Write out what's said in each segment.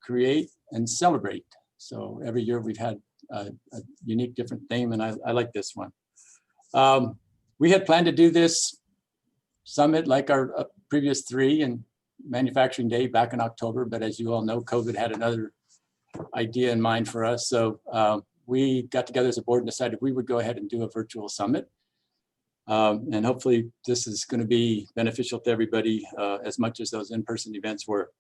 create, and celebrate. So every year we've had a unique different theme, and I like this one. We had planned to do this summit like our previous three and Manufacturing Day back in October, but as you all know, COVID had another idea in mind for us. So we got together as a board and decided we would go ahead and do a virtual summit. And hopefully this is going to be beneficial to everybody as much as those in-person events were.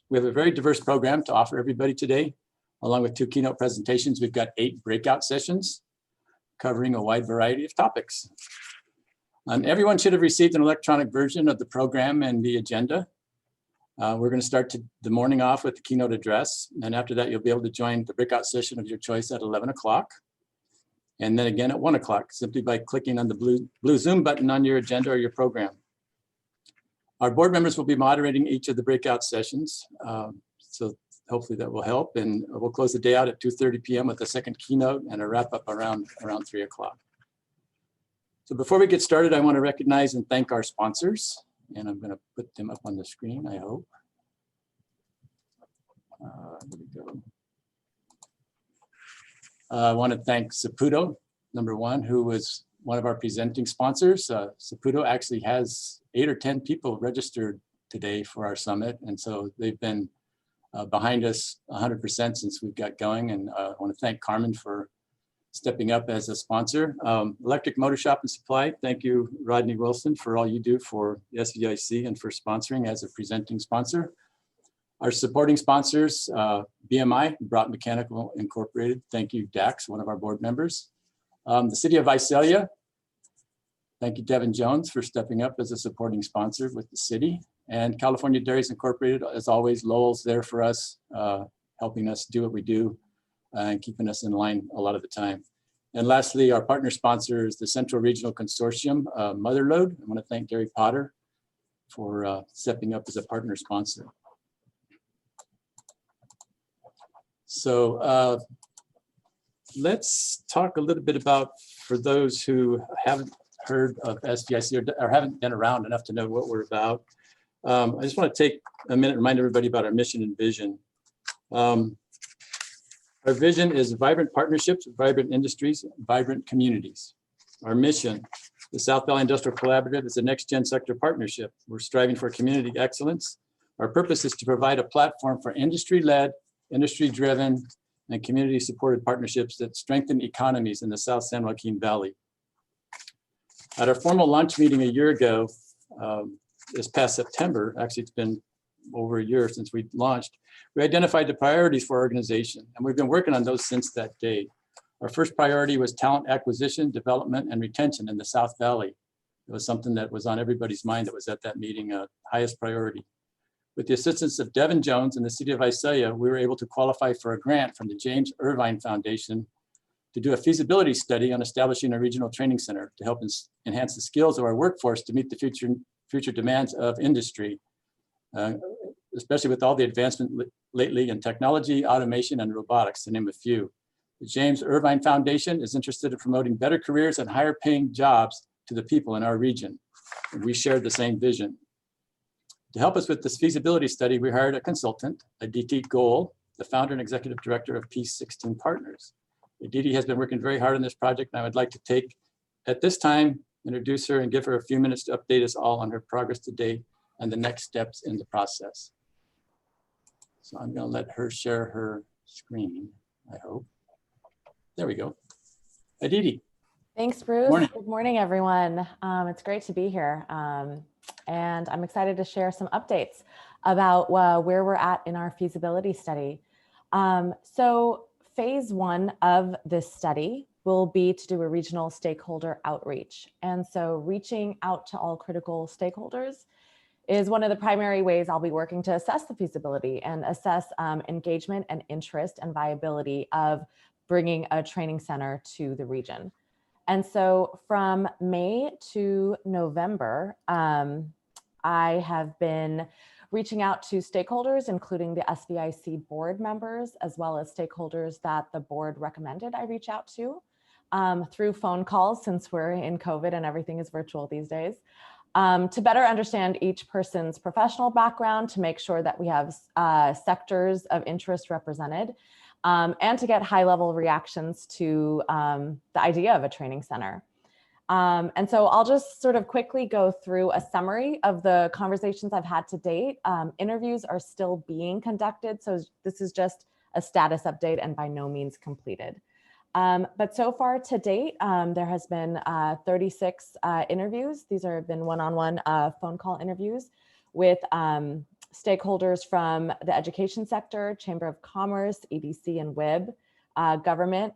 We have a very diverse program to offer everybody today. Along with 2 keynote presentations, we've got 8 breakout sessions covering a wide variety of topics. Everyone should have received an electronic version of the program and the agenda. We're going to start the morning off with the keynote address. And after that, you'll be able to join the breakout session of your choice at 11 o'clock. And then again at 1 o'clock, simply by clicking on the blue Zoom button on your agenda or your program. Our board members will be moderating each of the breakout sessions. So hopefully that will help. And we'll close the day out at 2:30 p.m. with the second keynote and a wrap up around 3 o'clock. So before we get started, I want to recognize and thank our sponsors. And I'm going to put them up on the screen, I hope. Here we go. I want to thank Saputo, number one, who was one of our presenting sponsors. Saputo actually has 8 or 10 people registered today for our summit. And so they've been behind us 100% since we've got going. And I want to thank Carmen for stepping up as a sponsor. Electric Motor Shop and Supply, thank you, Rodney Wilson, for all you do for the SVIC and for sponsoring as a presenting sponsor. Our supporting sponsors, BMI, Brought Mechanical Incorporated. Thank you, Dax, one of our board members. The City of Visalia. Thank you, Devin Jones, for stepping up as a supporting sponsor with the city. And California Dairies Incorporated, as always, Lowell's there for us, helping us do what we do and keeping us in line a lot of the time. And lastly, our partner sponsor is the Central Regional Consortium, Motherlode. I want to thank Gary Potter for stepping up as a partner sponsor. So let's talk a little bit about, for those who haven't heard of SVIC or haven't been around enough to know what we're about. I just want to take a minute and remind everybody about our mission and vision. Our vision is vibrant partnerships, vibrant industries, vibrant communities. Our mission, the South Valley Industrial Collaborative, is a next-gen sector partnership. We're striving for community excellence. Our purpose is to provide a platform for industry-led, industry-driven, and community-supported partnerships that strengthen economies in the South San Joaquin Valley. At our formal launch meeting a year ago, this past September, actually it's been over a year since we launched, we identified the priorities for our organization, and we've been working on those since that day. Our first priority was talent acquisition, development, and retention in the South Valley. It was something that was on everybody's mind that was at that meeting, highest priority. With the assistance of Devin Jones and the City of Visalia, we were able to qualify for a grant from the James Irvine Foundation to do a feasibility study on establishing a regional training center to help enhance the skills of our workforce to meet the future demands of industry, especially with all the advancement lately in technology, automation, and robotics, to name a few. The James Irvine Foundation is interested in promoting better careers and higher paying jobs to the people in our region. And we shared the same vision. To help us with this feasibility study, we hired a consultant, Aditi Goel, the founder and executive director of Peace 16 Partners. Aditi has been working very hard on this project, and I would like to take, at this time, introduce her and give her a few minutes to update us all on her progress to date and the next steps in the process. So I'm going to let her share her screen, I hope. There we go. Aditi. Thanks, Bruce. Morning. Good morning, everyone. It's great to be here. And I'm excited to share some updates about where we're at in our feasibility study. So phase 1 of this study will be to do a regional stakeholder outreach. And so reaching out to all critical stakeholders is one of the primary ways I'll be working to assess the feasibility and assess engagement and interest and viability of bringing a training center to the region. And so from May to November, I have been reaching out to stakeholders, including the SVIC board members, as well as stakeholders that the board recommended I reach out to through phone calls, since we're in COVID and everything is virtual these days. to better understand each person's professional background, to make sure that we have sectors of interest represented, and to get high-level reactions to the idea of a training center. And so I'll just sort of quickly go through a summary of the conversations I've had to date. Interviews are still being conducted, so this is just a status update and by no means completed. But so far to date, there has been 36 interviews. These have been one-on-one phone call interviews with stakeholders from the education sector, Chamber of Commerce, EDC and WIB, government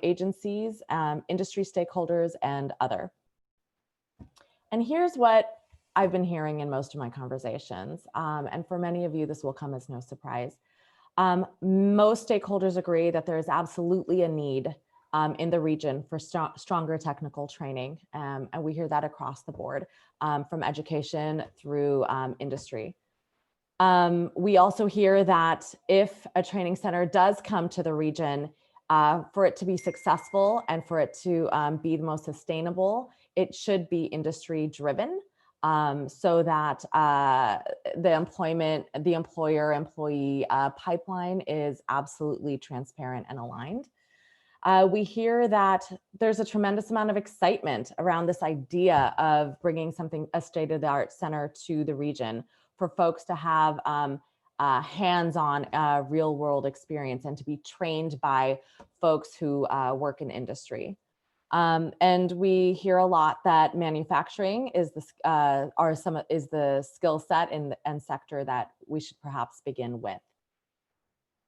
agencies, industry stakeholders, and other. And here's what I've been hearing in most of my conversations. And for many of you, this will come as no surprise. Most stakeholders agree that there is absolutely a need in the region for stronger technical training. And we hear that across the board, from education through industry. We also hear that if a training center does come to the region, for it to be successful and for it to be the most sustainable, it should be industry driven. So that the employer-employee pipeline is absolutely transparent and aligned. We hear that there's a tremendous amount of excitement around this idea of bringing a state-of-the-art center to the region for folks to have hands-on real-world experience and to be trained by folks who work in industry. And we hear a lot that manufacturing is the skill set and sector that we should perhaps begin with.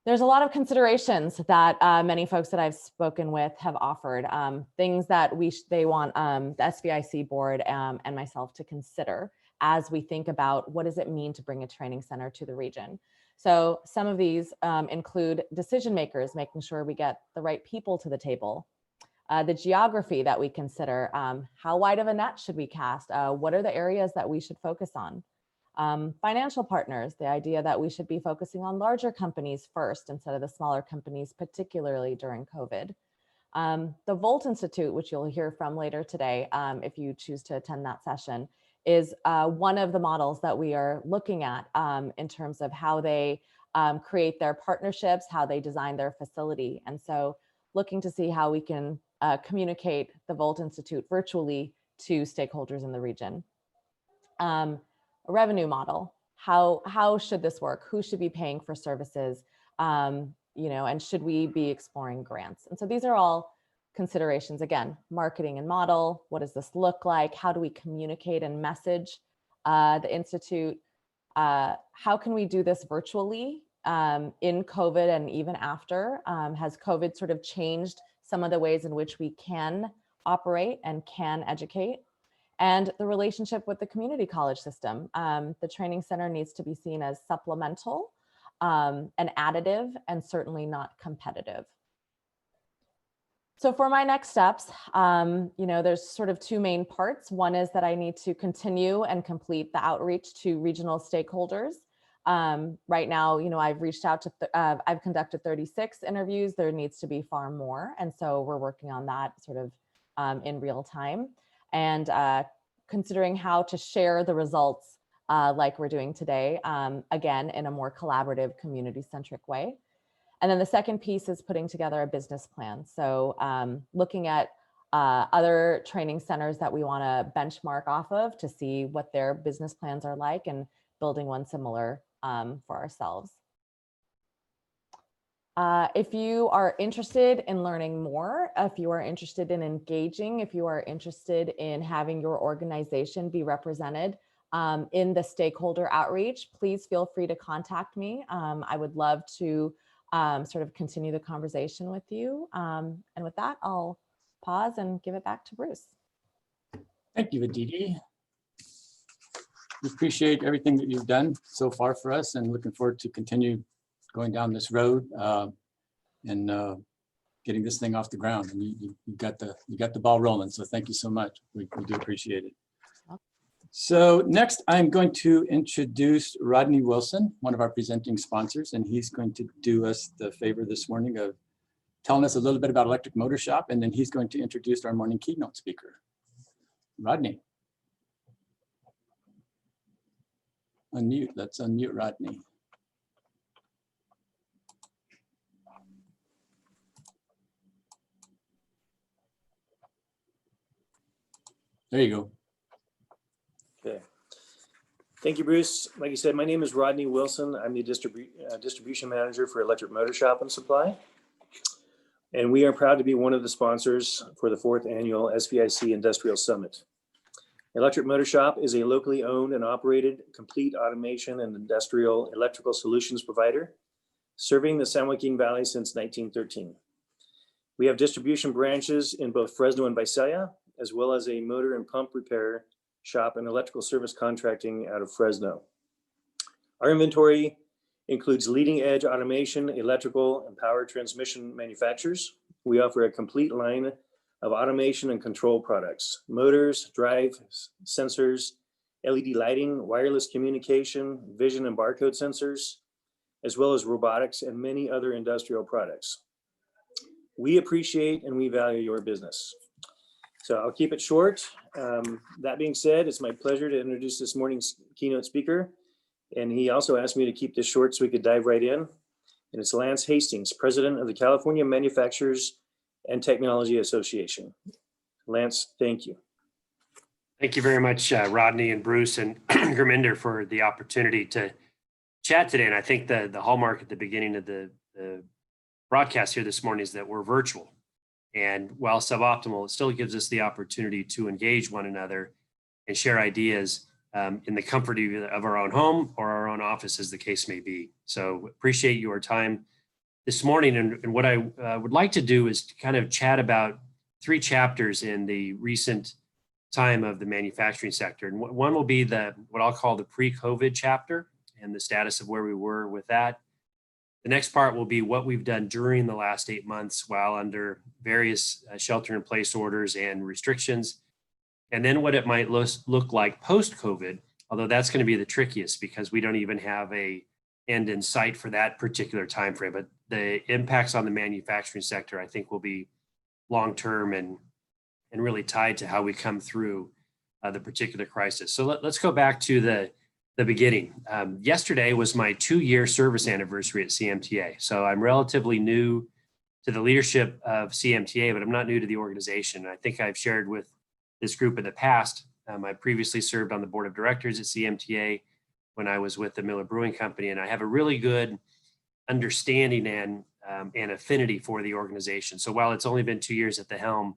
There's a lot of considerations that many folks that I've spoken with have offered, things that they want the SVIC board and myself to consider as we think about what does it mean to bring a training center to the region. So some of these include decision makers, making sure we get the right people to the table. The geography that we consider, how wide of a net should we cast? What are the areas that we should focus on? Financial partners, the idea that we should be focusing on larger companies first instead of the smaller companies, particularly during COVID. The Volt Institute, which you'll hear from later today, if you choose to attend that session, is one of the models that we are looking at in terms of how they create their partnerships, how they design their facility. And so looking to see how we can communicate the Volt Institute virtually to stakeholders in the region. A revenue model, how should this work? Who should be paying for services? And should we be exploring grants? And so these are all considerations. Again, marketing and model, what does this look like? How do we communicate and message the Institute? How can we do this virtually in COVID and even after? Has COVID sort of changed some of the ways in which we can operate and can educate? And the relationship with the community college system. The training center needs to be seen as supplemental and additive, and certainly not competitive. So for my next steps, there's sort of two main parts. One is that I need to continue and complete the outreach to regional stakeholders. Right now, I've reached out to, I've conducted 36 interviews. There needs to be far more. And so we're working on that sort of in real time. And considering how to share the results like we're doing today, again, in a more collaborative, community-centric way. And then the second piece is putting together a business plan. So looking at other training centers that we want to benchmark off of to see what their business plans are like and building one similar for ourselves. If you are interested in learning more, if you are interested in engaging, if you are interested in having your organization be represented in the stakeholder outreach, please feel free to contact me. I would love to sort of continue the conversation with you. And with that, I'll pause and give it back to Bruce. Thank you, Aditi. We appreciate everything that you've done so far for us and looking forward to continue going down this road and getting this thing off the ground. And you got the ball rolling. So thank you so much. We do appreciate it. So next, I'm going to introduce Rodney Wilson, one of our presenting sponsors, and he's going to do us the favor this morning of telling us a little bit about Electric Motor Shop, and then he's going to introduce our morning keynote speaker. Rodney. unmute. Let's unmute Rodney. There you go. Okay. Thank you, Bruce. Like you said, my name is Rodney Wilson. I'm the distribution manager for Electric Motor Shop and Supply. And we are proud to be one of the sponsors for the 4th annual SVIC Industrial Summit. Electric Motor Shop is a locally owned and operated complete automation and industrial electrical solutions provider, serving the San Joaquin Valley since 1913. We have distribution branches in both Fresno and Visalia, as well as a motor and pump repair shop and electrical service contracting out of Fresno. Our inventory includes leading edge automation, electrical, and power transmission manufacturers. We offer a complete line of automation and control products, motors, drive, sensors, LED lighting, wireless communication, vision and barcode sensors, as well as robotics and many other industrial products. We appreciate and we value your business. So I'll keep it short. That being said, it's my pleasure to introduce this morning's keynote speaker. And he also asked me to keep this short so we could dive right in. And it's Lance Hastings, president of the California Manufacturers and Technology Association. Lance, thank you. Thank you very much, Rodney and Bruce and Gurminder, for the opportunity to chat today. And I think the hallmark at the beginning of the broadcast here this morning is that we're virtual. And while suboptimal, it still gives us the opportunity to engage one another and share ideas in the comfort of our own home or our own office, as the case may be. So appreciate your time this morning. And what I would like to do is to kind of chat about 3 chapters in the recent time of the manufacturing sector. And one will be what I'll call the pre-COVID chapter and the status of where we were with that. The next part will be what we've done during the last 8 months while under various shelter-in-place orders and restrictions. And then what it might look like post-COVID, although that's going to be the trickiest because we don't even have a end in sight for that particular time frame. But the impacts on the manufacturing sector, I think, will be long-term and really tied to how we come through the particular crisis. So let's go back to the beginning. Yesterday was my 2-year service anniversary at CMTA. So I'm relatively new to the leadership of CMTA, but I'm not new to the organization. I think I've shared with this group in the past. I previously served on the board of directors at CMTA when I was with the Miller Brewing Company, and I have a really good understanding and affinity for the organization. So while it's only been 2 years at the helm,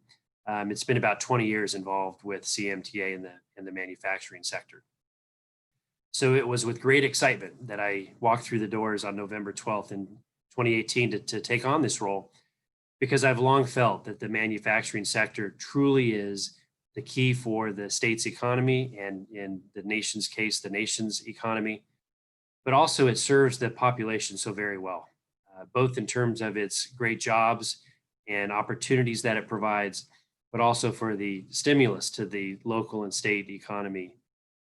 it's been about 20 years involved with CMTA in the manufacturing sector. So it was with great excitement that I walked through the doors on November 12th in 2018 to take on this role, because I've long felt that the manufacturing sector truly is the key for the state's economy and, in the nation's case, the nation's economy, but also it serves the population so very well, both in terms of its great jobs and opportunities that it provides, but also for the stimulus to the local and state economy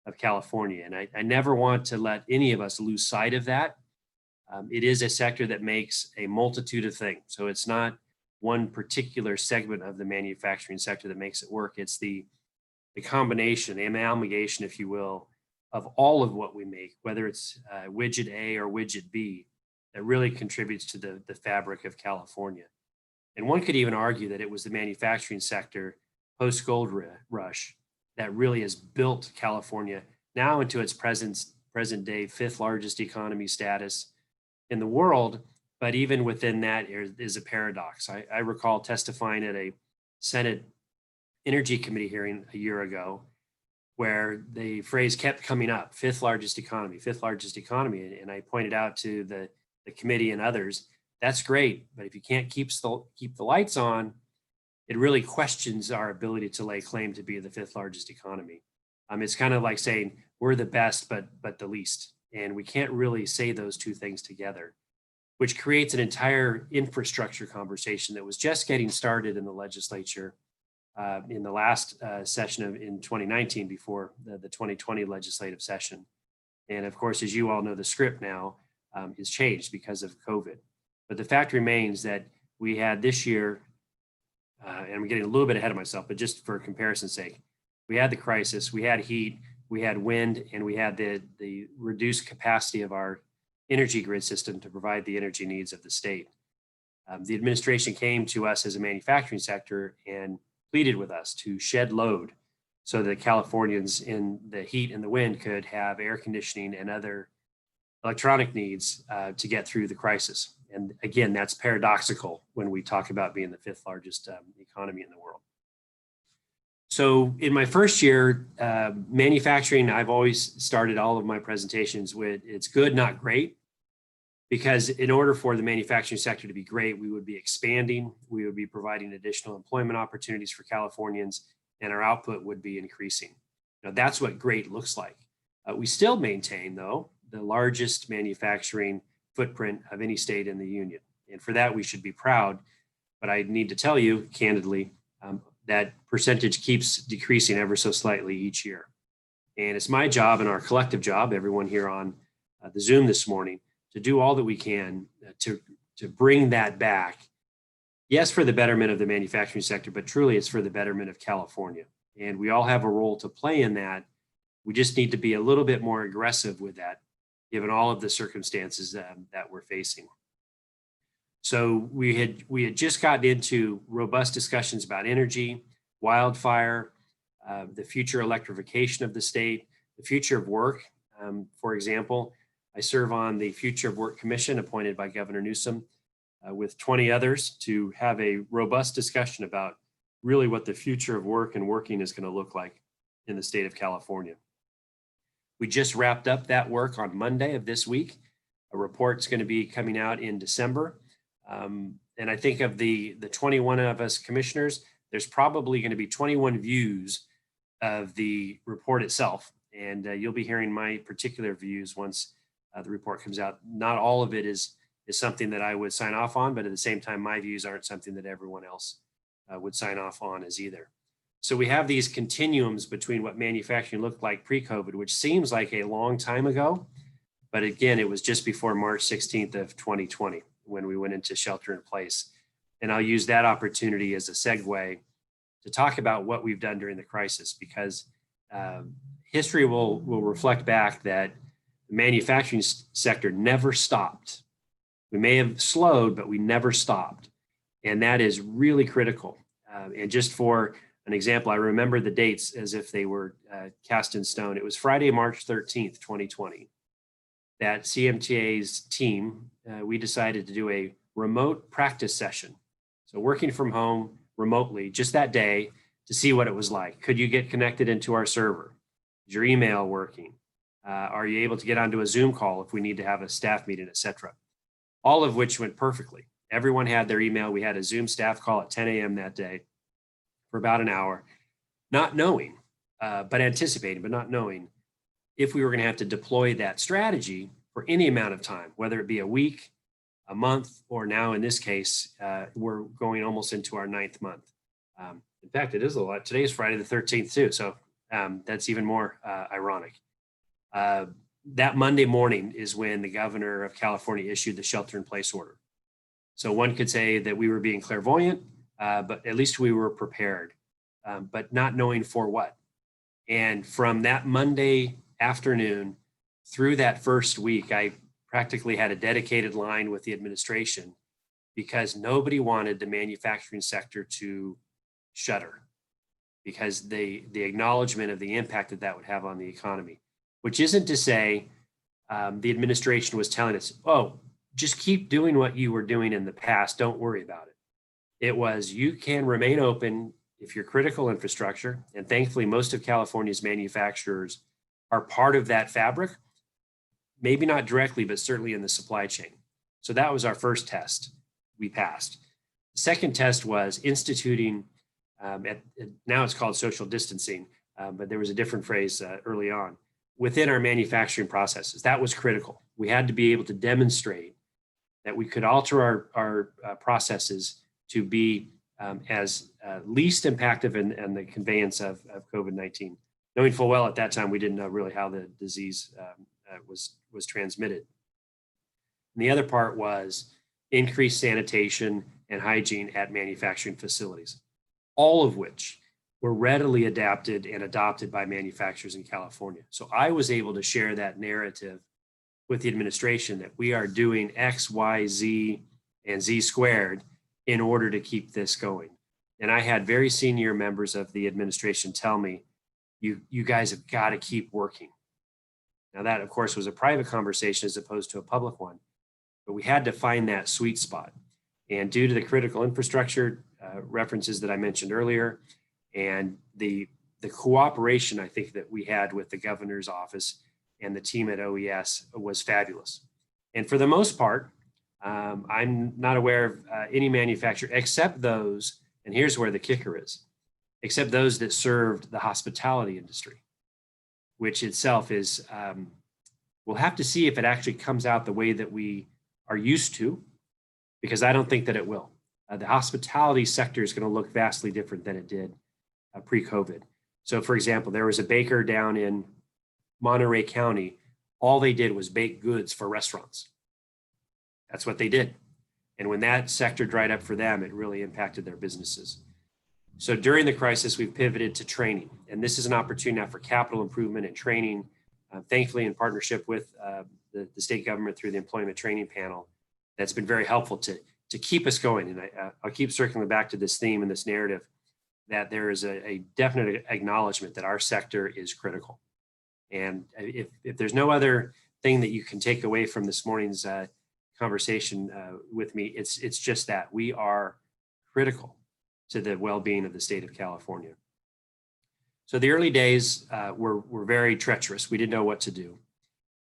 of California. And I never want to let any of us lose sight of that. It is a sector that makes a multitude of things. So it's not one particular segment of the manufacturing sector that makes it work. It's the combination, the amalgamation, if you will, of all of what we make, whether it's widget A or widget B, that really contributes to the fabric of California. And one could even argue that it was the manufacturing sector post-gold rush that really has built California now into its present day 5th largest economy status in the world. But even within that is a paradox. I recall testifying at a Senate Energy Committee hearing a year ago, where the phrase kept coming up, 5th largest economy, 5th largest economy. And I pointed out to the committee and others, that's great, but if you can't keep the lights on, it really questions our ability to lay claim to be the 5th largest economy. It's kind of like saying we're the best, but the least. And we can't really say those two things together, which creates an entire infrastructure conversation that was just getting started in the legislature in the last session in 2019 before the 2020 legislative session. And of course, as you all know, the script now is changed because of COVID. But the fact remains that we had this year, and I'm getting a little bit ahead of myself, but just for comparison's sake, we had the crisis, we had heat, we had wind, and we had the reduced capacity of our energy grid system to provide the energy needs of the state. The administration came to us as a manufacturing sector and pleaded with us to shed load so that Californians in the heat and the wind could have air conditioning and other electronic needs to get through the crisis. And again, that's paradoxical when we talk about being the fifth largest economy in the world. So in my first year, manufacturing, I've always started all of my presentations with it's good, not great. Because in order for the manufacturing sector to be great, we would be expanding, we would be providing additional employment opportunities for Californians, and our output would be increasing. Now, that's what great looks like. We still maintain, though, the largest manufacturing footprint of any state in the union. And for that, we should be proud. But I need to tell you, candidly, that percentage keeps decreasing ever so slightly each year. And it's my job and our collective job, everyone here on the Zoom this morning, to do all that we can to bring that back. Yes, for the betterment of the manufacturing sector, but truly it's for the betterment of California. And we all have a role to play in that. We just need to be a little bit more aggressive with that, given all of the circumstances that we're facing. So we had just gotten into robust discussions about energy, wildfire, the future electrification of the state, the future of work. For example, I serve on the Future of Work Commission appointed by Governor Newsom with 20 others to have a robust discussion about really what the future of work and working is going to look like in the state of California. We just wrapped up that work on Monday of this week. A report's going to be coming out in December. And I think of the 21 of us commissioners, there's probably going to be 21 views of the report itself. And you'll be hearing my particular views once the report comes out. Not all of it is something that I would sign off on, but at the same time, my views aren't something that everyone else would sign off on as either. So we have these continuums between what manufacturing looked like pre-COVID, which seems like a long time ago, but again, it was just before March 16th of 2020 when we went into shelter in place. And I'll use that opportunity as a segue to talk about what we've done during the crisis, because history will reflect back that the manufacturing sector never stopped. We may have slowed, but we never stopped. And that is really critical. And just for an example, I remember the dates as if they were cast in stone. It was Friday, March 13th, 2020, that CMTA's team, we decided to do a remote practice session. So working from home remotely just that day to see what it was like. Could you get connected into our server? Is your email working? Are you able to get onto a Zoom call if we need to have a staff meeting, et cetera? All of which went perfectly. Everyone had their email. We had a Zoom staff call at 10 a.m. that day for about an hour, not knowing, but anticipating, but not knowing if we were going to have to deploy that strategy for any amount of time, whether it be a week, a month, or now in this case, we're going almost into our 9th month. In fact, it is a lot. Today is Friday the 13th too. So that's even more ironic. That Monday morning is when the governor of California issued the shelter in place order. So one could say that we were being clairvoyant, but at least we were prepared, but not knowing for what. And from that Monday afternoon through that first week, I practically had a dedicated line with the administration because nobody wanted the manufacturing sector to shutter, because the acknowledgement of the impact that that would have on the economy, which isn't to say the administration was telling us, oh, just keep doing what you were doing in the past. Don't worry about it. It was, you can remain open if you're critical infrastructure. And thankfully, most of California's manufacturers are part of that fabric, maybe not directly, but certainly in the supply chain. So that was our first test. We passed. The second test was instituting, now it's called social distancing, but there was a different phrase early on, within our manufacturing processes. That was critical. We had to be able to demonstrate that we could alter our processes to be as least impactful in the conveyance of COVID-19, knowing full well at that time we didn't know really how the disease was transmitted. And the other part was increased sanitation and hygiene at manufacturing facilities, all of which were readily adapted and adopted by manufacturers in California. So I was able to share that narrative with the administration that we are doing X, Y, Z, and Z squared in order to keep this going. And I had very senior members of the administration tell me, you guys have got to keep working. Now that, of course, was a private conversation as opposed to a public one, but we had to find that sweet spot. And due to the critical infrastructure references that I mentioned earlier, and the cooperation I think that we had with the governor's office and the team at OES was fabulous. And for the most part, I'm not aware of any manufacturer except those, and here's where the kicker is, except those that served the hospitality industry, which itself is, we'll have to see if it actually comes out the way that we are used to, because I don't think that it will. The hospitality sector is going to look vastly different than it did pre-COVID. So for example, there was a baker down in Monterey County. All they did was bake goods for restaurants. That's what they did. And when that sector dried up for them, it really impacted their businesses. So during the crisis, we've pivoted to training. And this is an opportunity now for capital improvement and training, thankfully in partnership with the state government through the employment training panel. That's been very helpful to keep us going. And I'll keep circling back to this theme and this narrative that there is a definite acknowledgement that our sector is critical. And if there's no other thing that you can take away from this morning's conversation with me, it's just that we are critical to the well-being of the state of California. So the early days were very treacherous. We didn't know what to do,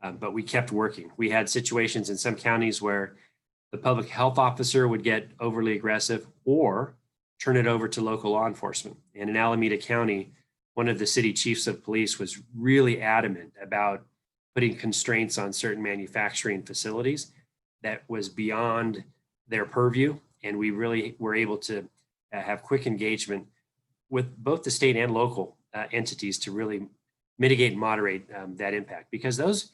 but we kept working. We had situations in some counties where the public health officer would get overly aggressive or turn it over to local law enforcement. And in Alameda County, one of the city chiefs of police was really adamant about putting constraints on certain manufacturing facilities that was beyond their purview. And we really were able to have quick engagement with both the state and local entities to really mitigate and moderate that impact. Because those,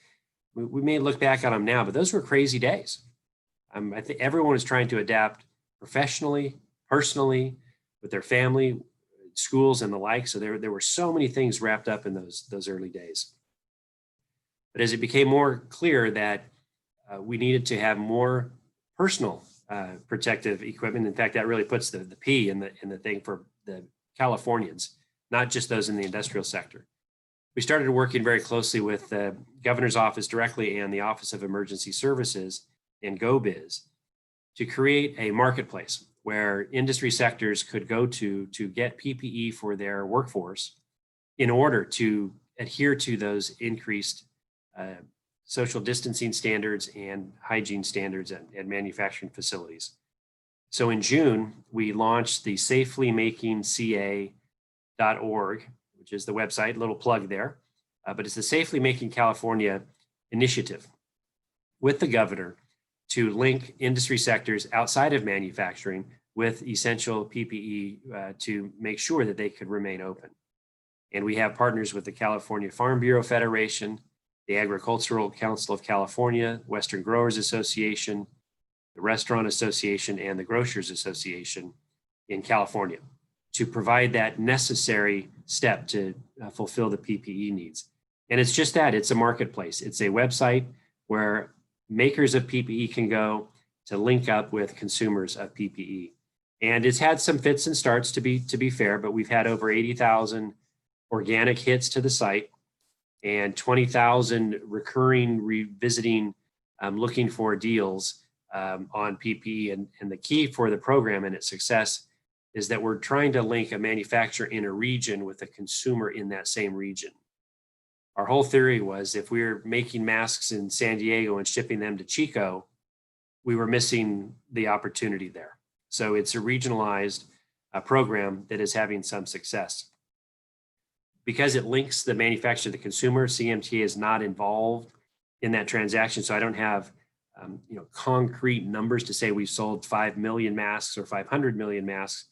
we may look back on them now, but those were crazy days. I think everyone was trying to adapt professionally, personally, with their family, schools and the like. So there were so many things wrapped up in those early days. But as it became more clear that we needed to have more personal protective equipment, in fact, that really puts the P in the thing for the Californians, not just those in the industrial sector. We started working very closely with the governor's office directly and the Office of Emergency Services and GoBiz to create a marketplace where industry sectors could go to get PPE for their workforce in order to adhere to those increased social distancing standards and hygiene standards at manufacturing facilities. So in June, we launched the safelymakingca.org, which is the website, little plug there, but it's the Safely Making California initiative with the governor to link industry sectors outside of manufacturing with essential PPE to make sure that they could remain open. And we have partners with the California Farm Bureau Federation, the Agricultural Council of California, Western Growers Association, the Restaurant Association, and the Grocers Association in California to provide that necessary step to fulfill the PPE needs. And it's just that, it's a marketplace. It's a website where makers of PPE can go to link up with consumers of PPE. And it's had some fits and starts to be fair, but we've had over 80,000 organic hits to the site and 20,000 recurring revisiting looking for deals on PPE. And the key for the program and its success is that we're trying to link a manufacturer in a region with a consumer in that same region. Our whole theory was if we were making masks in San Diego and shipping them to Chico, we were missing the opportunity there. So it's a regionalized program that is having some success. Because it links the manufacturer to the consumer, CMTA is not involved in that transaction. So I don't have concrete numbers to say we've sold 5 million masks or 500 million masks,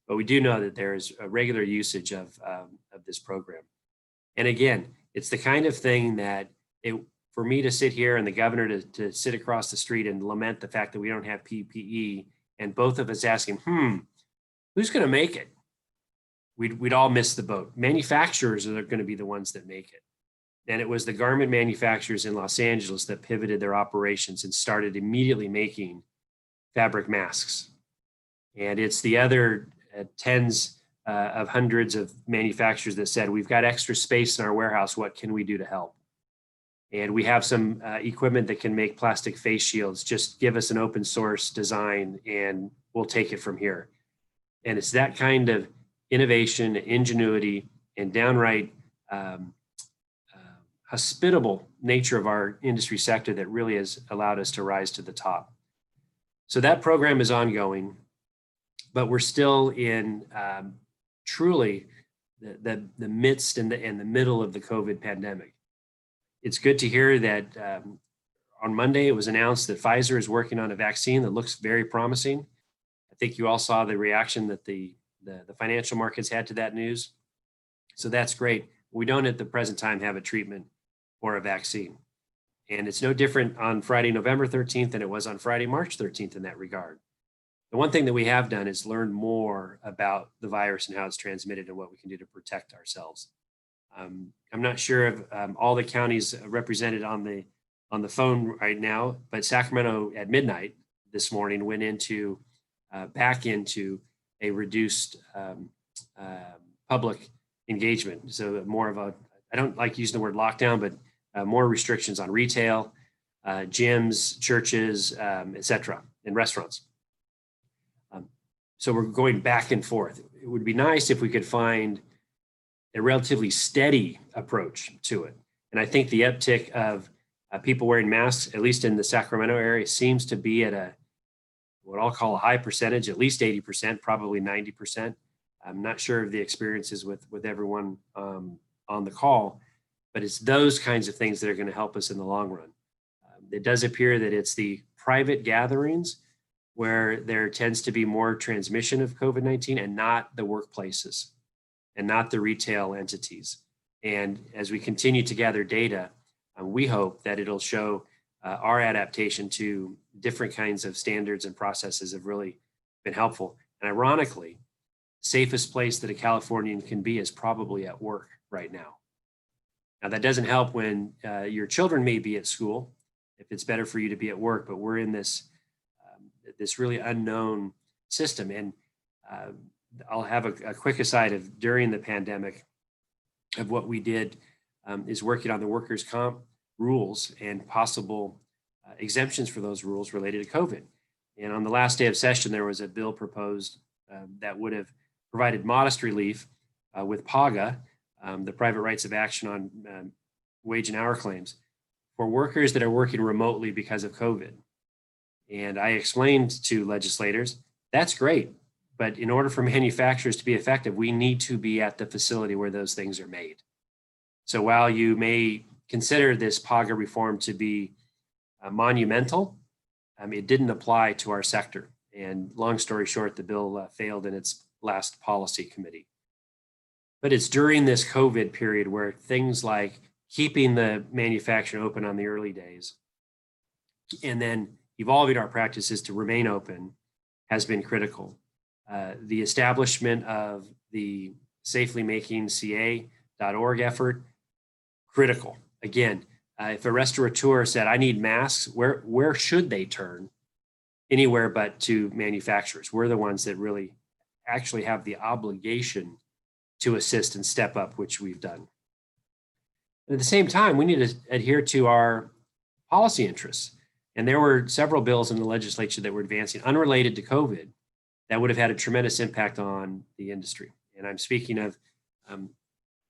but we do know that there is a regular usage of this program. And again, it's the kind of thing that for me to sit here and the governor to sit across the street and lament the fact that we don't have PPE, and both of us asking, who's going to make it? we'd all miss the boat. Manufacturers are going to be the ones that make it. And it was the garment manufacturers in Los Angeles that pivoted their operations and started immediately making fabric masks. And it's the other tens of hundreds of manufacturers that said, we've got extra space in our warehouse. What can we do to help? And we have some equipment that can make plastic face shields. Just give us an open source design and we'll take it from here. And it's that kind of innovation, ingenuity, and downright hospitable nature of our industry sector that really has allowed us to rise to the top. So that program is ongoing, but we're still in truly the midst and the middle of the COVID pandemic. It's good to hear that on Monday, it was announced that Pfizer is working on a vaccine that looks very promising. I think you all saw the reaction that the financial markets had to that news. So that's great. We don't at the present time have a treatment or a vaccine. And it's no different on Friday, November 13th than it was on Friday, March 13th in that regard. The one thing that we have done is learn more about the virus and how it's transmitted and what we can do to protect ourselves. I'm not sure of all the counties represented on the phone right now, but Sacramento at midnight this morning went into back into a reduced public engagement. So more of a, I don't like using the word lockdown, but more restrictions on retail, gyms, churches, et cetera, and restaurants. So we're going back and forth. It would be nice if we could find a relatively steady approach to it. And I think the uptick of people wearing masks, at least in the Sacramento area, seems to be at what I'll call a high percentage, at least 80%, probably 90%. I'm not sure of the experiences with everyone on the call, but it's those kinds of things that are going to help us in the long run. It does appear that it's the private gatherings where there tends to be more transmission of COVID-19 and not the workplaces and not the retail entities. And as we continue to gather data, we hope that it'll show our adaptation to different kinds of standards and processes have really been helpful. And ironically, safest place that a Californian can be is probably at work right now. Now that doesn't help when your children may be at school, if it's better for you to be at work, but we're in this really unknown system. And I'll have a quick aside of during the pandemic of what we did is working on the workers' comp rules and possible exemptions for those rules related to COVID. And on the last day of session, there was a bill proposed that would have provided modest relief with PAGA, the private rights of action on wage and hour claims, for workers that are working remotely because of COVID. And I explained to legislators, that's great, but in order for manufacturers to be effective, we need to be at the facility where those things are made. So while you may consider this PAGA reform to be monumental, it didn't apply to our sector. And long story short, the bill failed in its last policy committee. But it's during this COVID period where things like keeping the manufacturer open on the early days and then evolving our practices to remain open has been critical. The establishment of the safelymakingca.org effort, critical. Again, if a restaurateur said, I need masks, where should they turn? Anywhere but to manufacturers. We're the ones that really actually have the obligation to assist and step up, which we've done. At the same time, we need to adhere to our policy interests. And there were several bills in the legislature that were advancing unrelated to COVID that would have had a tremendous impact on the industry. And I'm speaking of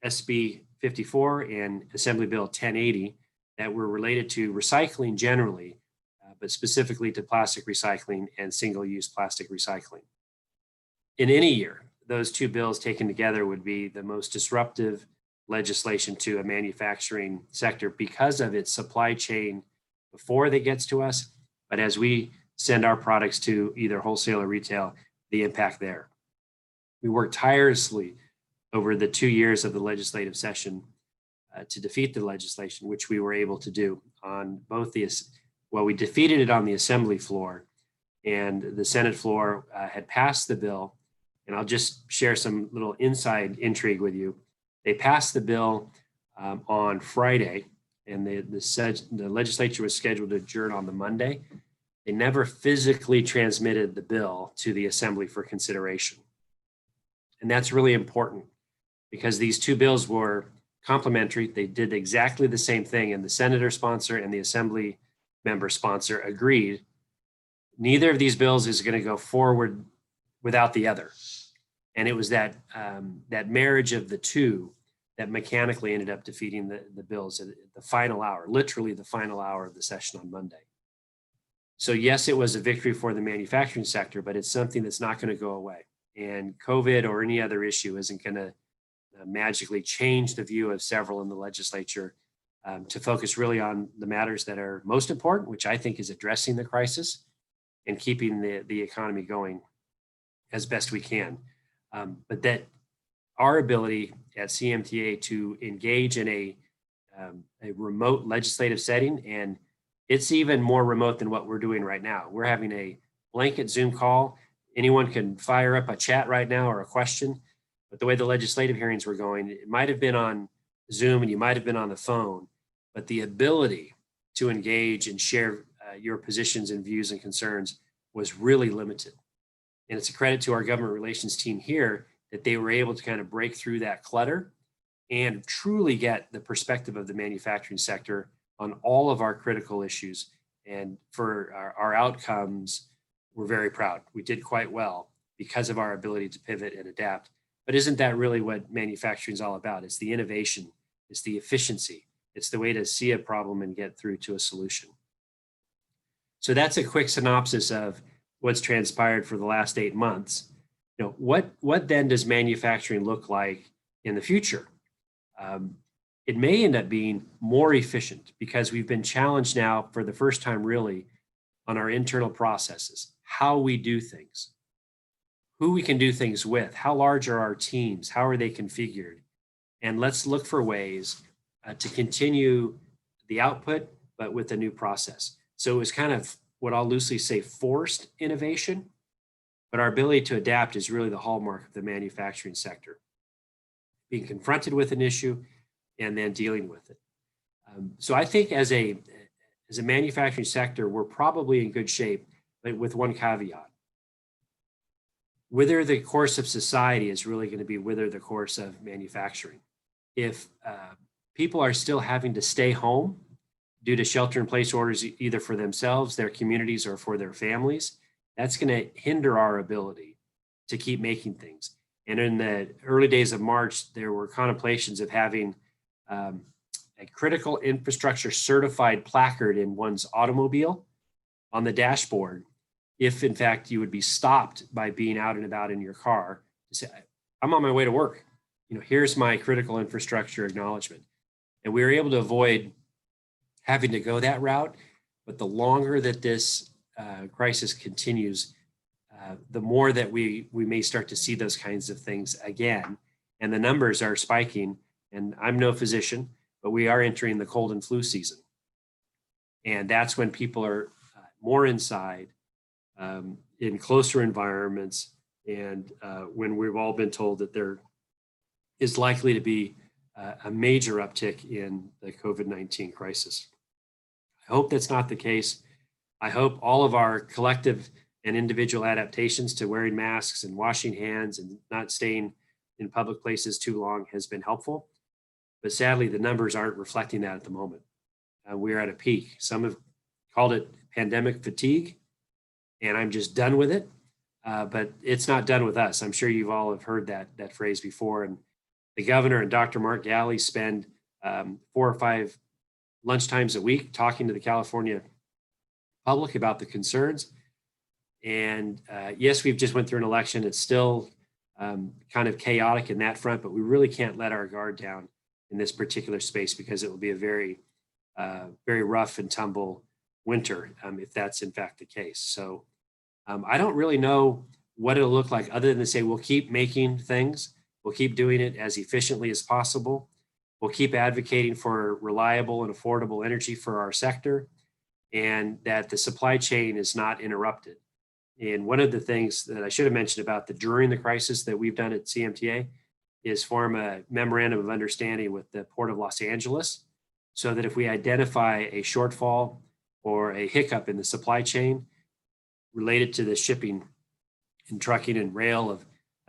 SB 54 and Assembly Bill 1080 that were related to recycling generally, but specifically to plastic recycling and single-use plastic recycling. In any year, those two bills taken together would be the most disruptive legislation to a manufacturing sector because of its supply chain before that gets to us, but as we send our products to either wholesale or retail, the impact there. We worked tirelessly over the 2 years of the legislative session to defeat the legislation, which we were able to do on both we defeated it on the Assembly floor, and the Senate floor had passed the bill, And I'll just share some little inside intrigue with you. They passed the bill on Friday, and the legislature was scheduled to adjourn on the Monday. They never physically transmitted the bill to the assembly for consideration. And that's really important because these two bills were complementary. They did exactly the same thing, and the senator sponsor and the assembly member sponsor agreed. Neither of these bills is going to go forward without the other. And it was that marriage of the two that mechanically ended up defeating the bills at the final hour, literally the final hour of the session on Monday. So yes, it was a victory for the manufacturing sector, but it's something that's not going to go away. And COVID or any other issue isn't going to magically change the view of several in the legislature to focus really on the matters that are most important, which I think is addressing the crisis and keeping the economy going as best we can. But that our ability at CMTA to engage in a remote legislative setting, and it's even more remote than what we're doing right now. We're having a blanket Zoom call. Anyone can fire up a chat right now or a question, but the way the legislative hearings were going, it might have been on Zoom and you might have been on the phone, but the ability to engage and share your positions and views and concerns was really limited. And it's a credit to our government relations team here that they were able to kind of break through that clutter and truly get the perspective of the manufacturing sector on all of our critical issues. And for our outcomes, we're very proud. We did quite well because of our ability to pivot and adapt. But isn't that really what manufacturing is all about? It's the innovation, it's the efficiency, it's the way to see a problem and get through to a solution. So that's a quick synopsis of what's transpired for the last 8 months. You know, what then does manufacturing look like in the future? It may end up being more efficient because we've been challenged now for the first time really on our internal processes, how we do things, who we can do things with, how large are our teams, how are they configured, and let's look for ways to continue the output, but with a new process. So it was kind of what I'll loosely say forced innovation, but our ability to adapt is really the hallmark of the manufacturing sector. Being confronted with an issue and then dealing with it. So I think as a manufacturing sector, we're probably in good shape, but with one caveat. Whether the course of society is really going to be whether the course of manufacturing. If people are still having to stay home due to shelter in place orders, either for themselves, their communities, or for their families, that's going to hinder our ability to keep making things. And in the early days of March, there were contemplations of having a critical infrastructure certified placard in one's automobile on the dashboard, if in fact you would be stopped by being out and about in your car to say, I'm on my way to work. You know, here's my critical infrastructure acknowledgement. And we were able to avoid having to go that route. But the longer that this crisis continues, the more that we may start to see those kinds of things again. And the numbers are spiking. And I'm no physician, but we are entering the cold and flu season. And that's when people are more inside, in closer environments, and when we've all been told that there is likely to be a major uptick in the COVID-19 crisis. I hope that's not the case. I hope all of our collective and individual adaptations to wearing masks and washing hands and not staying in public places too long has been helpful. But sadly, the numbers aren't reflecting that at the moment. We're at a peak. Some have called it pandemic fatigue, and I'm just done with it. But it's not done with us. I'm sure you've all have heard that phrase before. And the governor and Dr. Mark Galley spend 4 or 5 lunchtimes a week talking to the California public about the concerns. And yes, we've just went through an election. It's still kind of chaotic in that front, but we really can't let our guard down in this particular space because it will be a very, very rough and tumble winter if that's in fact the case. So I don't really know what it'll look like other than to say we'll keep making things. We'll keep doing it as efficiently as possible. We'll keep advocating for reliable and affordable energy for our sector, and that the supply chain is not interrupted. And one of the things that I should have mentioned about during the crisis that we've done at CMTA is form a memorandum of understanding with the Port of Los Angeles, so that if we identify a shortfall or a hiccup in the supply chain related to the shipping and trucking and rail of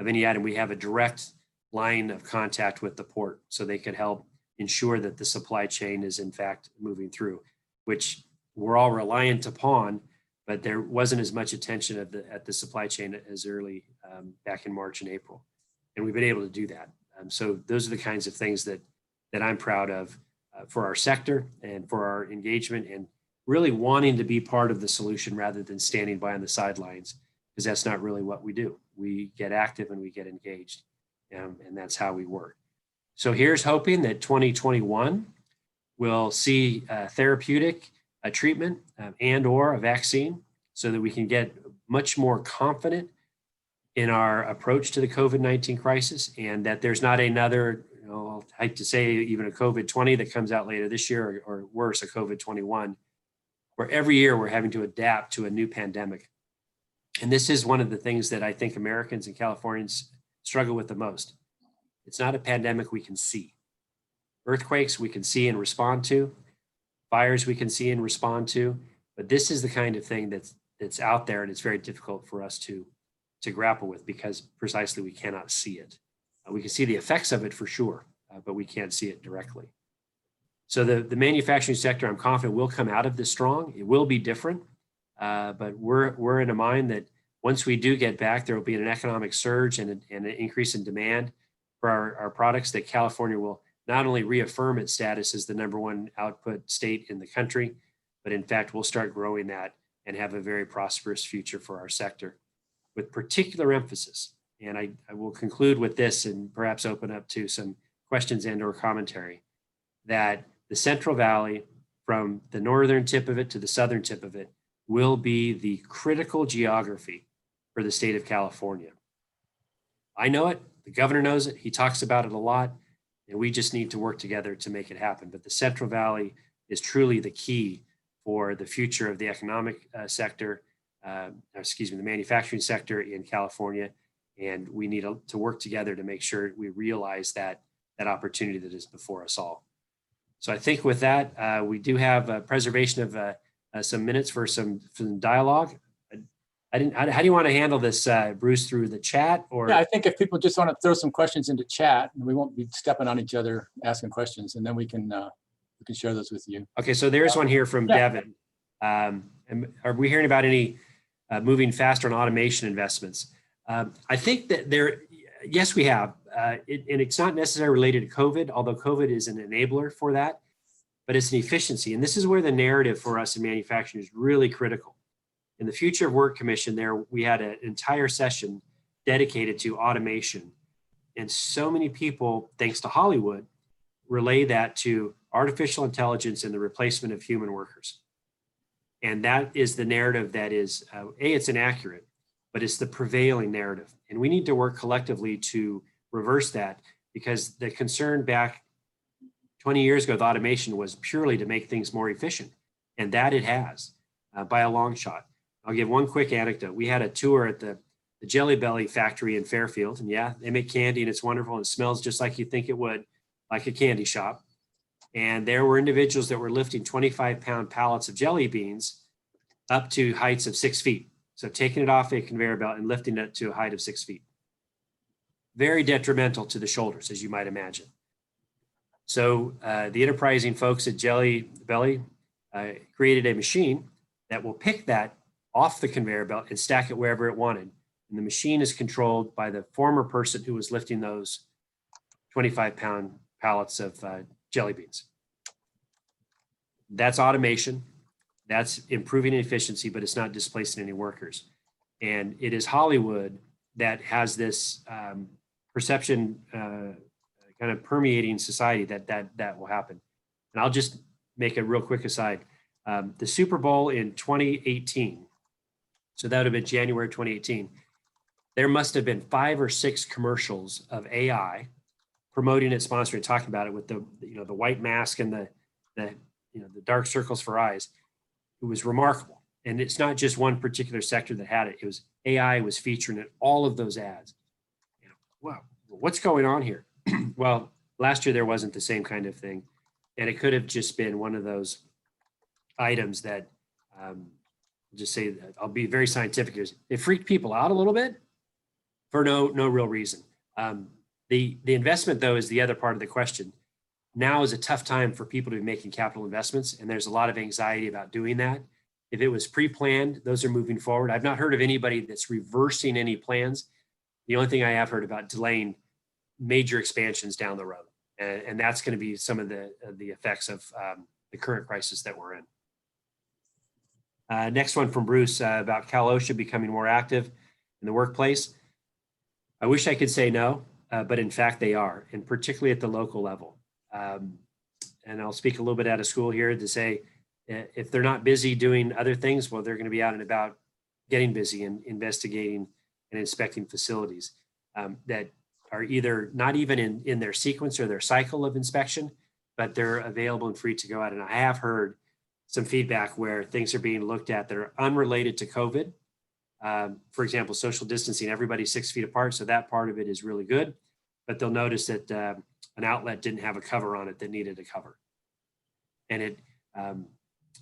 any item, we have a direct line of contact with the port so they could help ensure that the supply chain is in fact moving through, which we're all reliant upon, but there wasn't as much attention at the supply chain as early back in March and April. And we've been able to do that. So those are the kinds of things that I'm proud of for our sector and for our engagement, and really wanting to be part of the solution rather than standing by on the sidelines, because that's not really what we do. We get active and we get engaged, and that's how we work. So here's hoping that 2021 will see therapeutic treatment and or a vaccine, so that we can get much more confident in our approach to the COVID-19 crisis, and that there's not another, I hate to say even a COVID-20 that comes out later this year, or worse, a COVID-21, where every year we're having to adapt to a new pandemic. And this is one of the things that I think Americans and Californians struggle with the most. It's not a pandemic we can see. Earthquakes we can see and respond to, fires we can see and respond to, but this is the kind of thing that's out there, and it's very difficult for us to grapple with, because precisely we cannot see it. We can see the effects of it for sure, but we can't see it directly. So the manufacturing sector, I'm confident, will come out of this strong. It will be different, but we're in a mind that once we do get back, there will be an economic surge and an increase in demand for our products, that California will not only reaffirm its status as the #1 output state in the country, but in fact, we'll start growing that and have a very prosperous future for our sector, with particular emphasis. And I will conclude with this and perhaps open up to some questions and or commentary, that the Central Valley, from the northern tip of it to the southern tip of it, will be the critical geography for the state of California. I know it, the governor knows it, he talks about it a lot, and we just need to work together to make it happen. But the Central Valley is truly the key for the future of the economic sector, the manufacturing sector in California. And we need to work together to make sure we realize that opportunity that is before us all. So I think with that, we do have a preservation of some minutes for some dialogue. How do you want to handle this, Bruce, through the chat? Or Yeah, I think if people just want to throw some questions into chat, and we won't be stepping on each other asking questions, and then we can share those with you. Okay, so there's one here from Devin. And are we hearing about any moving faster on automation investments? I think that yes, we have, and it's not necessarily related to COVID, although COVID is an enabler for that, but it's an efficiency. And this is where the narrative for us in manufacturing is really critical. In the Future of Work Commission there, we had an entire session dedicated to automation. And so many people, thanks to Hollywood, relay that to artificial intelligence and the replacement of human workers. And that is the narrative that is, it's inaccurate, but it's the prevailing narrative. And we need to work collectively to reverse that, because the concern back 20 years ago with automation was purely to make things more efficient. And that it has by a long shot. I'll give one quick anecdote. We had a tour at the Jelly Belly factory in Fairfield. And yeah, they make candy and it's wonderful. And it smells just like you think it would, like a candy shop. And there were individuals that were lifting 25-pound pallets of jelly beans up to heights of 6 feet. So taking it off a conveyor belt and lifting it to a height of 6 feet. Very detrimental to the shoulders, as you might imagine. So the enterprising folks at Jelly Belly created a machine that will pick that off the conveyor belt and stack it wherever it wanted. And the machine is controlled by the former person who was lifting those 25-pound pallets of jelly beans. That's automation. That's improving efficiency, but it's not displacing any workers. And it is Hollywood that has this perception kind of permeating society that will happen. And I'll just make a real quick aside. The Super Bowl in 2018, so that would have been January 2018, there must have been 5 or 6 commercials of AI promoting it, sponsoring, talking about it with the white mask and the dark circles for eyes. It was remarkable. And it's not just one particular sector that had it. It was AI was featured in all of those ads. Wow, what's going on here? Well, last year there wasn't the same kind of thing. And it could have just been one of those items that, just say that I'll be very scientific here. It freaked people out a little bit for no real reason. The investment though is the other part of the question. Now is a tough time for people to be making capital investments, and there's a lot of anxiety about doing that. If it was pre-planned, those are moving forward. I've not heard of anybody that's reversing any plans. The only thing I have heard about delaying major expansions down the road. And that's going to be some of the effects of the current crisis that we're in. Next one from Bruce about Cal OSHA becoming more active in the workplace. I wish I could say no, but in fact they are, and particularly at the local level. And I'll speak a little bit out of school here to say, if they're not busy doing other things, well, they're going to be out and about getting busy and investigating and inspecting facilities that are either not even in their sequence or their cycle of inspection, but they're available and free to go out. And I have heard some feedback where things are being looked at that are unrelated to COVID. For example, social distancing, everybody's 6 feet apart. So that part of it is really good, but they'll notice that an outlet didn't have a cover on it that needed a cover. And it,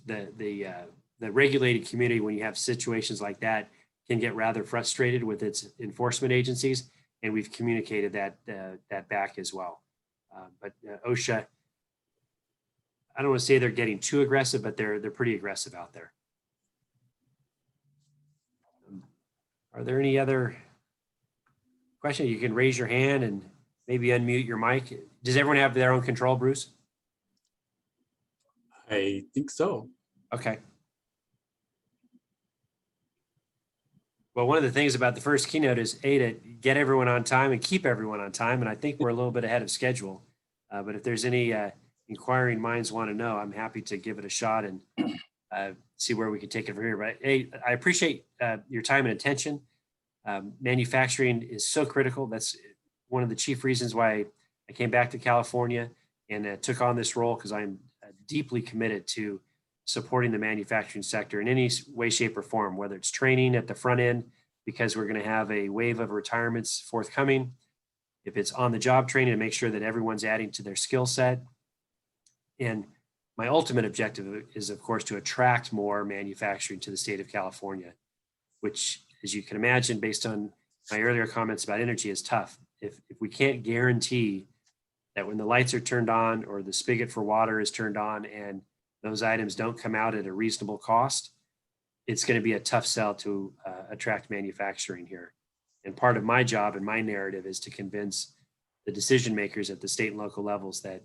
the regulated community, when you have situations like that, can get rather frustrated with its enforcement agencies. And we've communicated that back as well. But OSHA, I don't want to say they're getting too aggressive, but they're pretty aggressive out there. Are there any other questions? You can raise your hand and maybe unmute your mic. Does everyone have their own control, Bruce? I think so. Okay. Well, one of the things about the first keynote is to get everyone on time and keep everyone on time. And I think we're a little bit ahead of schedule. But if there's any inquiring minds want to know, I'm happy to give it a shot and see where we can take it from here. But hey, I appreciate your time and attention. Manufacturing is so critical. That's one of the chief reasons why I came back to California and took on this role, because I'm deeply committed to supporting the manufacturing sector in any way, shape, or form, whether it's training at the front end, because we're going to have a wave of retirements forthcoming. If it's on the job training, to make sure that everyone's adding to their skill set. And my ultimate objective is, of course, to attract more manufacturing to the state of California, which, as you can imagine, based on my earlier comments about energy, is tough. If we can't guarantee that when the lights are turned on or the spigot for water is turned on and those items don't come out at a reasonable cost, it's going to be a tough sell to attract manufacturing here. And part of my job and my narrative is to convince the decision makers at the state and local levels that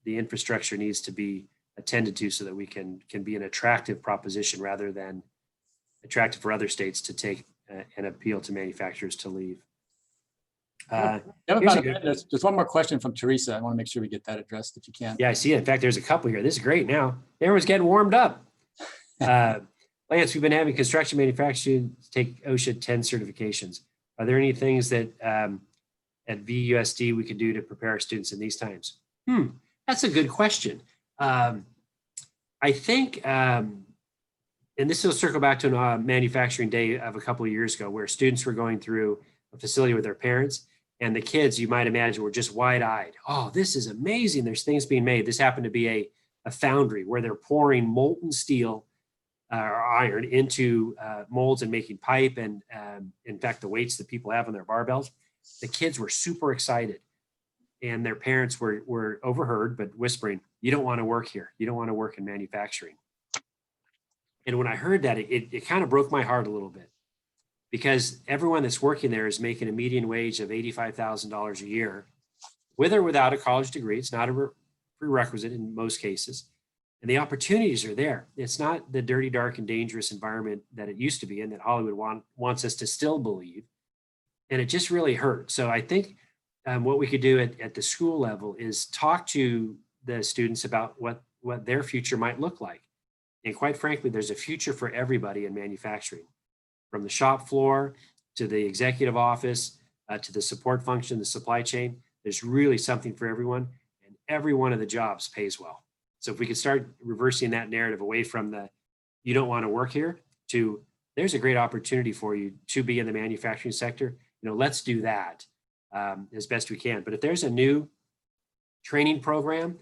the infrastructure needs to be attended to so that we can be an attractive proposition rather than attractive for other states to take and appeal to manufacturers to leave. There's one more question from Teresa. I want to make sure we get that addressed if you can. Yeah, I see it. In fact, there's a couple here. This is great now. Everyone's getting warmed up. Lance, we've been having construction manufacturing take OSHA 10 certifications. Are there any things that at VUSD we could do to prepare our students in these times? That's a good question. I think, and this will circle back to a manufacturing day of a couple of years ago where students were going through a facility with their parents, and the kids, you might imagine, were just wide-eyed. Oh, this is amazing. There's things being made. This happened to be a foundry where they're pouring molten steel or iron into molds and making pipe. And in fact, the weights that people have on their barbells, the kids were super excited. And their parents were overheard, but whispering, you don't want to work here. You don't want to work in manufacturing. And when I heard that, it kind of broke my heart a little bit, because everyone that's working there is making a median wage of $85,000 a year, with or without a college degree. It's not a prerequisite in most cases. And the opportunities are there. It's not the dirty, dark, and dangerous environment that it used to be and that Hollywood wants us to still believe. And it just really hurt. So I think what we could do at the school level is talk to the students about what their future might look like. And quite frankly, there's a future for everybody in manufacturing, from the shop floor to the executive office, to the support function, the supply chain. There's really something for everyone, and every one of the jobs pays well. So if we could start reversing that narrative away from the you don't want to work here, to there's a great opportunity for you to be in the manufacturing sector. Let's do that as best we can. But if there's a new training program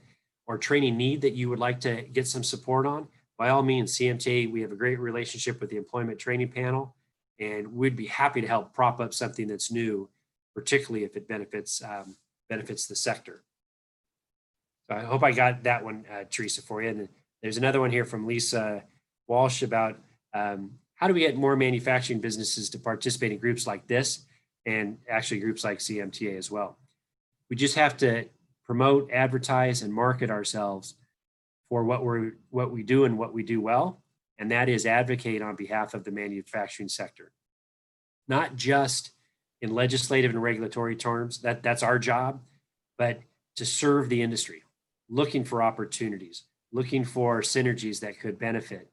or training need that you would like to get some support on, by all means, CMTA, we have a great relationship with the Employment Training Panel, and we'd be happy to help prop up something that's new, particularly if it benefits the sector. So I hope I got that one, Teresa, for you. And there's another one here from Lisa Walsh about how do we get more manufacturing businesses to participate in groups like this, and actually groups like CMTA as well. We just have to promote, advertise, and market ourselves for what we do and what we do well, and that is advocate on behalf of the manufacturing sector. Not just in legislative and regulatory terms, that's our job, but to serve the industry, looking for opportunities, looking for synergies that could benefit,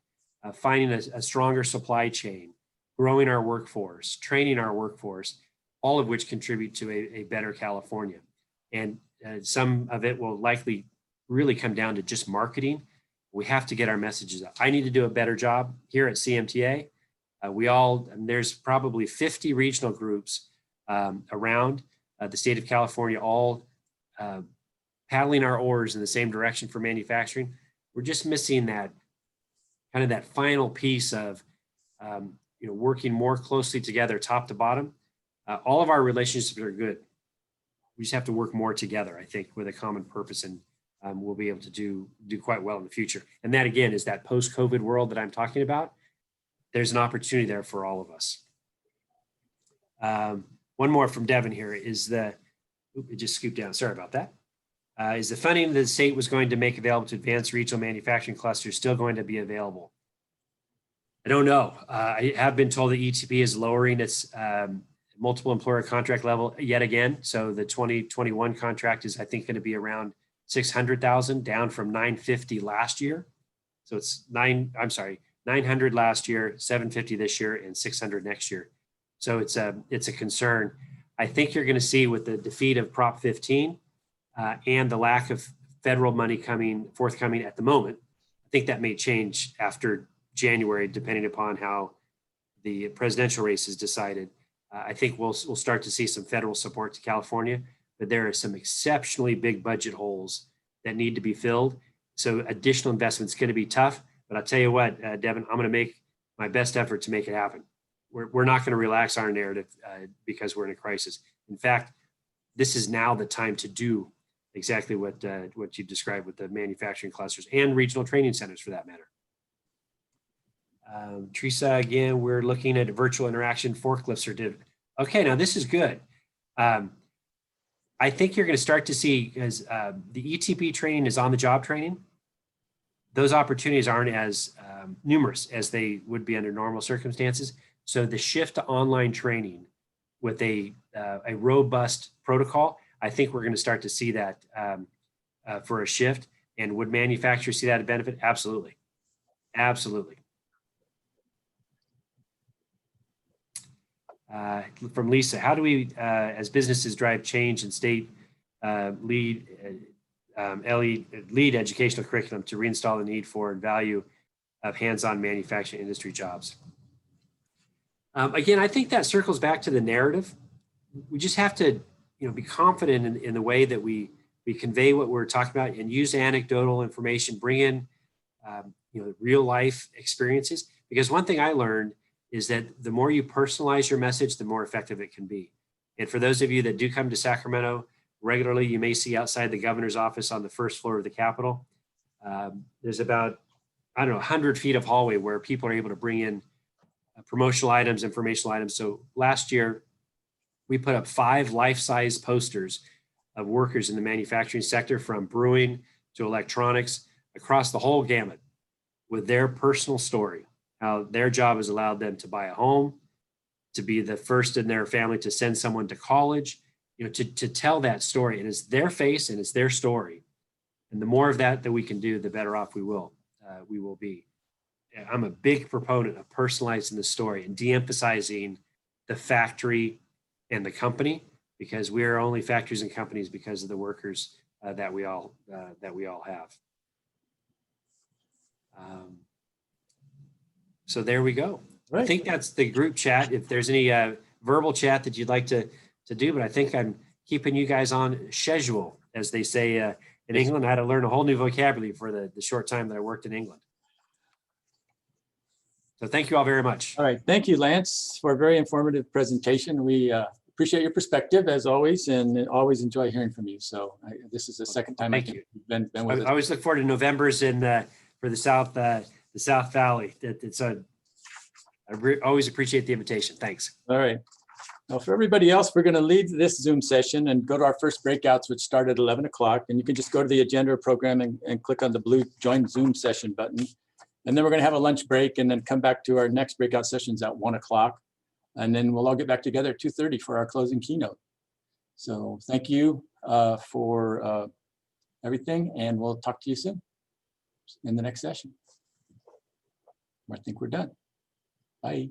finding a stronger supply chain, growing our workforce, training our workforce, all of which contribute to a better California. And some of it will likely really come down to just marketing. We have to get our messages out. I need to do a better job here at CMTA. There's probably 50 regional groups around the state of California, all paddling our oars in the same direction for manufacturing. We're just missing that final piece of working more closely together, top to bottom. All of our relationships are good. We just have to work more together, I think, with a common purpose, and we'll be able to do quite well in the future. And that, again, is that post-COVID world that I'm talking about. There's an opportunity there for all of us. One more from Devin here is it just scooped down. Sorry about that. Is the funding that the state was going to make available to advanced regional manufacturing clusters still going to be available? I don't know. I have been told the ETP is lowering its multiple employer contract level yet again. So the 2021 contract is, I think, going to be around 600,000, down from 950 last year. So it's 900 last year, 750 this year, and 600 next year. So it's a concern. I think you're going to see with the defeat of Prop 15 and the lack of federal money forthcoming at the moment. I think that may change after January, depending upon how the presidential race is decided. I think we'll start to see some federal support to California, but there are some exceptionally big budget holes that need to be filled. So additional investment's going to be tough, but I'll tell you what, Devin, I'm going to make my best effort to make it happen. We're not going to relax our narrative because we're in a crisis. In fact, this is now the time to do exactly what you described with the manufacturing clusters and regional training centers, for that matter. Teresa, again, we're looking at a virtual interaction forklift certificate. Okay, now this is good. I think you're going to start to see, as the ETP training is on-the-job training, those opportunities aren't as numerous as they would be under normal circumstances. So the shift to online training with a robust protocol, I think we're going to start to see that for a shift. And would manufacturers see that a benefit? Absolutely. Absolutely. From Lisa, how do we, as businesses, drive change and state lead educational curriculum to reinstall the need for and value of hands-on manufacturing industry jobs? Again, I think that circles back to the narrative. We just have to, be confident in the way that we convey what we're talking about and use anecdotal information, bring in, real life experiences. Because one thing I learned is that the more you personalize your message, the more effective it can be. And for those of you that do come to Sacramento regularly, you may see outside the governor's office on the first floor of the Capitol, there's about, 100 feet of hallway where people are able to bring in promotional items, informational items. So last year, we put up 5 life-size posters of workers in the manufacturing sector, from brewing to electronics, across the whole gamut, with their personal story, how their job has allowed them to buy a home, to be the first in their family to send someone to college, to tell that story. And it's their face and it's their story. And the more of that we can do, the better off we will be. I'm a big proponent of personalizing the story and de-emphasizing the factory and the company, because we are only factories and companies because of the workers that we all have. So there we go. I Right. think that's the group chat. If there's any verbal chat that you'd like to do, but I think I'm keeping you guys on schedule, as they say in England. I had to learn a whole new vocabulary for the short time that I worked in England. So thank you all very much. All right. Thank you, Lance, for a very informative presentation. We appreciate your perspective as always, and always enjoy hearing from you. So this is the second time Thank I've you. been I with us. always look forward to November's for the South Valley. I always appreciate the invitation. Thanks. All right. Now, for everybody else, we're going to leave this Zoom session and go to our first breakouts, which start at 11 o'clock. And you can just go to the agenda program and click on the blue Join Zoom Session button. And then we're going to have a lunch break and then come back to our next breakout sessions at 1 o'clock. And then we'll all get back together at 2:30 for our closing keynote. So thank you for everything, and we'll talk to you soon in the next session. I think we're done. Bye.